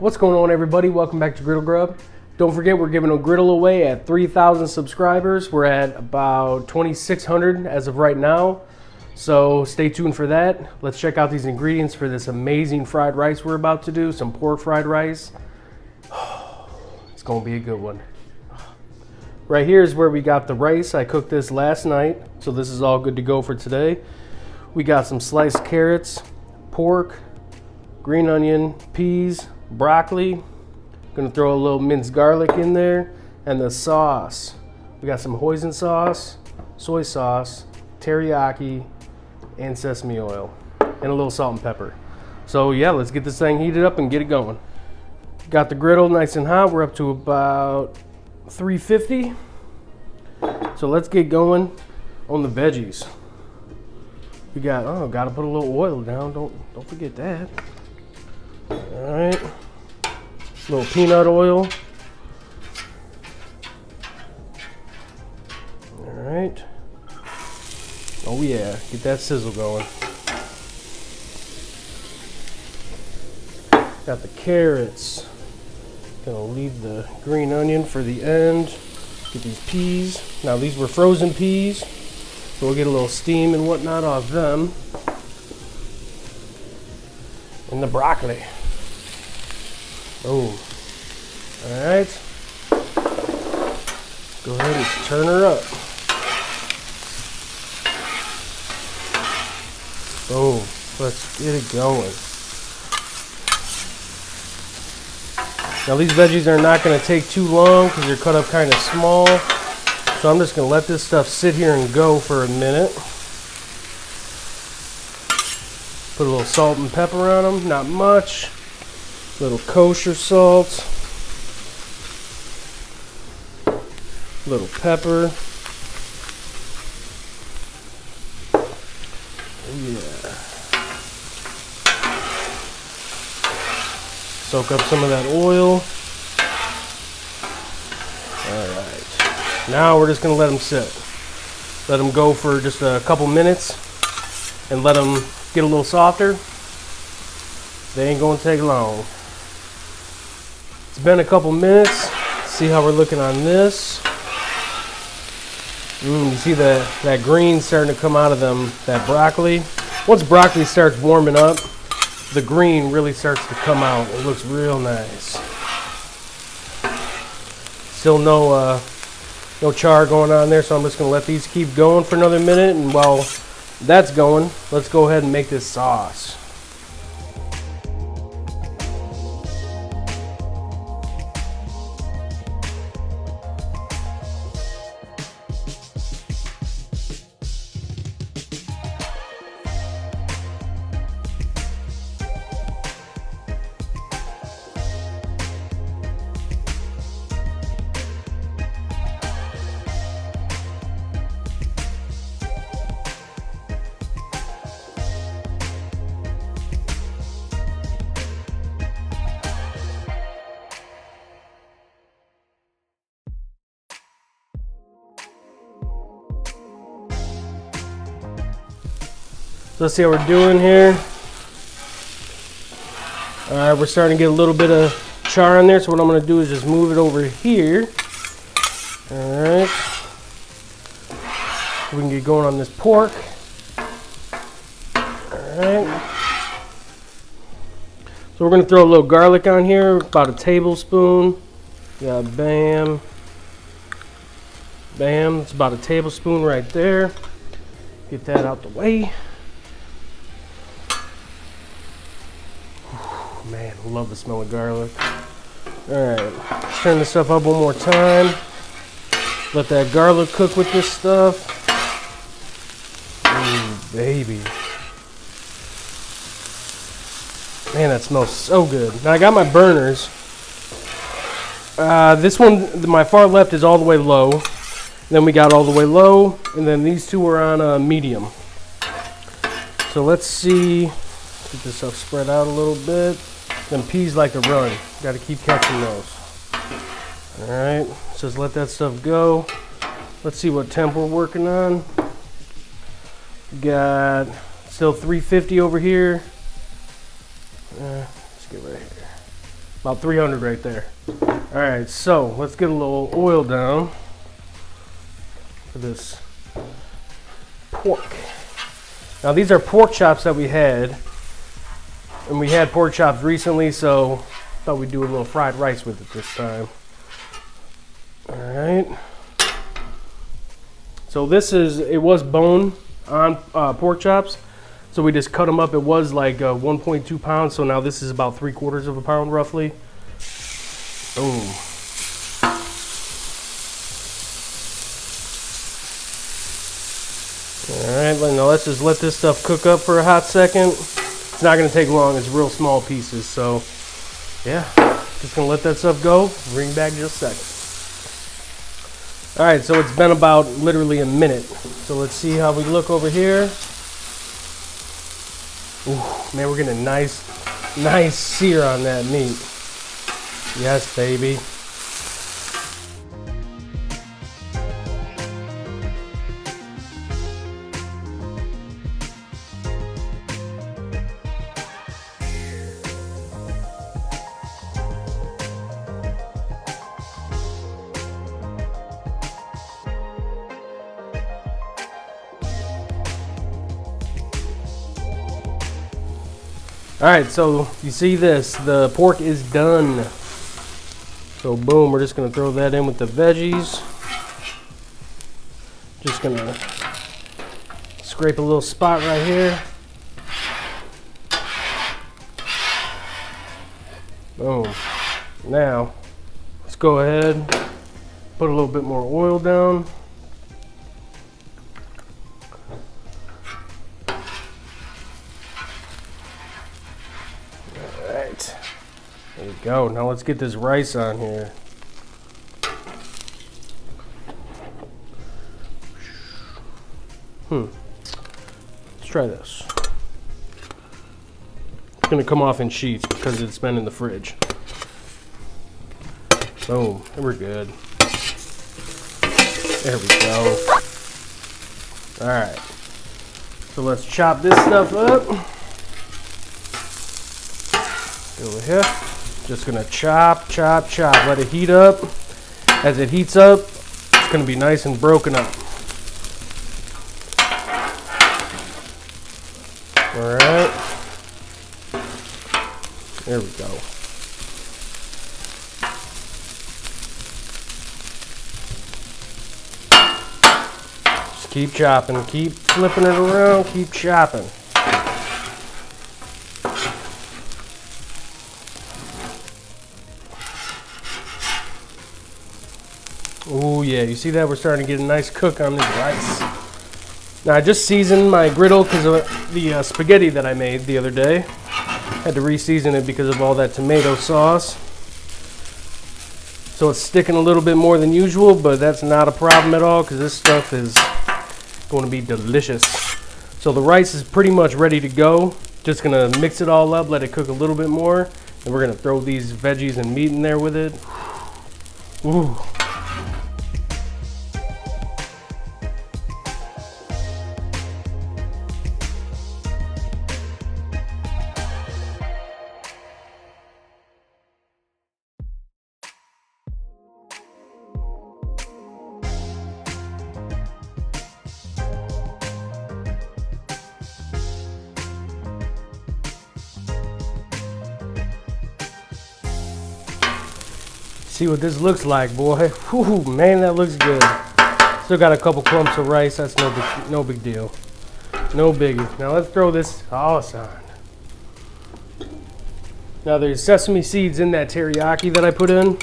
What's going on, everybody? Welcome back to Griddle Grub. Don't forget, we're giving a griddle away at 3,000 subscribers. We're at about 2,600 as of right now, so stay tuned for that. Let's check out these ingredients for this amazing fried rice we're about to do. Some pork fried rice. It's gonna be a good one. Right here is where we got the rice. I cooked this last night, so this is all good to go for today. We got some sliced carrots, pork, green onion, peas, broccoli. Gonna throw a little minced garlic in there, and the sauce. We got some hoisin sauce, soy sauce, teriyaki, and sesame oil, and a little salt and pepper. So yeah, let's get this thing heated up and get it going. Got the griddle nice and hot. We're up to about 350. So let's get going on the veggies. We got, gotta put a little oil down. Don't forget that. All right, a little peanut oil. All right. Oh yeah, get that sizzle going. Got the carrots. Gonna leave the green onion for the end. Get these peas. Now these were frozen peas, so we'll get a little steam and whatnot off them. And the broccoli. Boom. All right. Go ahead and turn her up. Boom. Let's get it going. Now these veggies are not going to take too long because they're cut up kind of small. So I'm just going to let this stuff sit here and go for a minute. Put a little salt and pepper on them, not much. A little kosher salt. A little pepper. Oh yeah. Soak up some of that oil. All right. Now we're just going to let them sit. Let them go for just a couple minutes and let them get a little softer. They ain't going to take long. It's been a couple minutes. See how we're looking on this. You see that green starting to come out of them, that broccoli. Once broccoli starts warming up, the green really starts to come out. It looks real nice. Still no char going on there, so I'm just going to let these keep going for another minute. And while that's going, let's go ahead and make this sauce. So let's see how we're doing here. All right, we're starting to get a little bit of char in there. So what I'm going to do is just move it over here. All right. So we can get going on this pork. All right. So we're going to throw a little garlic on here, about a tablespoon. Yeah, bam. Bam. It's about a tablespoon right there. Get that out the way. Man, I love the smell of garlic. All right, turn this stuff up one more time. Let that garlic cook with this stuff. Ooh, baby. Man, that smells so good. Now I got my burners. This one, my far left, is all the way low. Then we got all the way low, and then these two are on medium. So let's see. Get this stuff spread out a little bit. Them peas like to run. Got to keep catching those. All right, so just let that stuff go. Let's see what temp we're working on. Got still 350 over here. Let's get right here. About 300 right there. All right, so let's get a little oil down for this pork. Now these are pork chops that we had, and we had pork chops recently, so thought we'd do a little fried rice with it this time. All right. So it was bone on pork chops, so we just cut them up. It was like 1.2 pounds, so now this is about 3/4 of a pound roughly. Boom. All right, now let's just let this stuff cook up for a hot second. It's not gonna take long, it's real small pieces, so yeah, just gonna let that stuff go, bring back just a second. All right, so it's been about literally a minute. So let's see how we look over here. Ooh, man, we're getting a nice sear on that meat. Yes, baby. All right, so you see this, the pork is done. So boom, we're just gonna throw that in with the veggies. Just gonna scrape a little spot right here. Boom. Now, let's go ahead, put a little bit more oil down. There we go. Now let's get this rice on here. Let's try this. It's gonna come off in sheets because it's been in the fridge. Boom. We're good. There we go. Alright. So let's chop this stuff up. Over here. Just gonna chop, let it heat up. As it heats up, it's gonna be nice and broken up. All right, there we go. Just keep chopping, keep flipping it around, keep chopping. Oh yeah, you see that? We're starting to get a nice cook on this rice. Now I just seasoned my griddle because of the spaghetti that I made the other day. Had to re-season it because of all that tomato sauce. So it's sticking a little bit more than usual, but that's not a problem at all because this stuff is going to be delicious. So the rice is pretty much ready to go. Just gonna mix it all up, let it cook a little bit more, and we're gonna throw these veggies and meat in there with it. Ooh. See what this looks like, boy. Whew, man, that looks good. Still got a couple clumps of rice. That's no big deal. No biggie. Now let's throw this sauce on. Now there's sesame seeds in that teriyaki that I put in.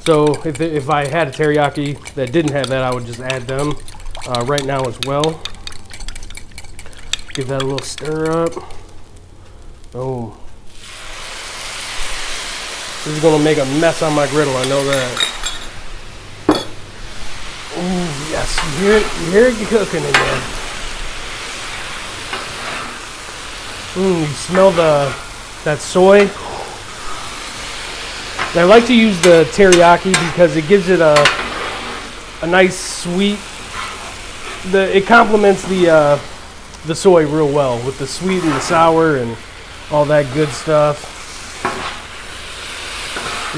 So if I had a teriyaki that didn't have that, I would just add them right now as well. Give that a little stir up. Boom. This is gonna make a mess on my griddle, I know that. Ooh, yes, you hear it cooking in there. You smell that soy. And I like to use the teriyaki because it gives it a nice sweet. It complements the soy real well with the sweet and the sour and all that good stuff.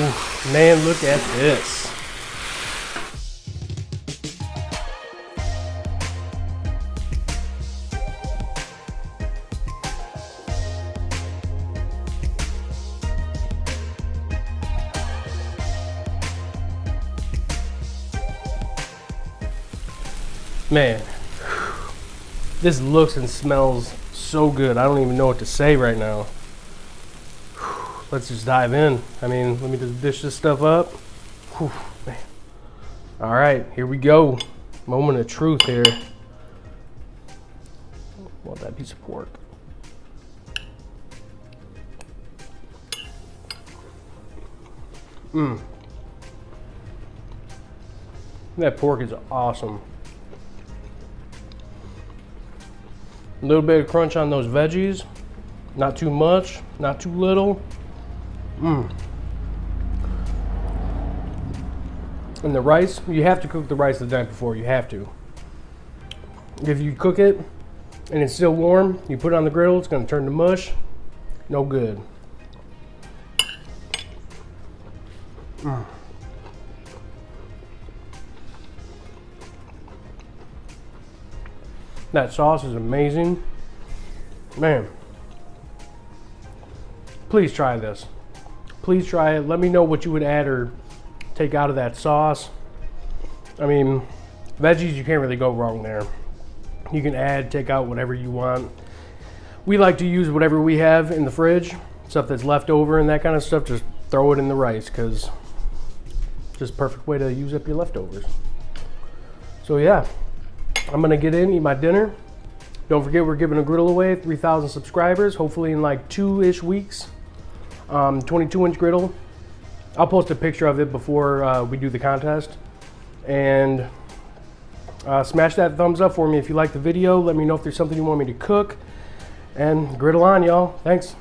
Ooh, man, look at this. Man, this looks and smells so good. I don't even know what to say right now. Let's just dive in. I mean, let me just dish this stuff up. Whew, man. All right, here we go. Moment of truth here. Want that piece of pork. That pork is awesome. A little bit of crunch on those veggies. Not too much, not too little. And the rice, you have to cook the rice the night before. You have to. If you cook it and it's still warm, you put it on the griddle, it's going to turn to mush. No good. That sauce is amazing. Man, please try this. Please try it. Let me know what you would add or take out of that sauce. I mean, veggies, you can't really go wrong there. You can add, take out whatever you want. We like to use whatever we have in the fridge, stuff that's left over and that kind of stuff, just throw it in the rice because just perfect way to use up your leftovers. So yeah, I'm gonna get in, eat my dinner. Don't forget we're giving a griddle away, 3,000 subscribers, hopefully in like 2-ish weeks. 22-inch griddle. I'll post a picture of it before we do the contest. And smash that thumbs up for me if you like the video. Let me know if there's something you want me to cook. And griddle on, y'all. Thanks.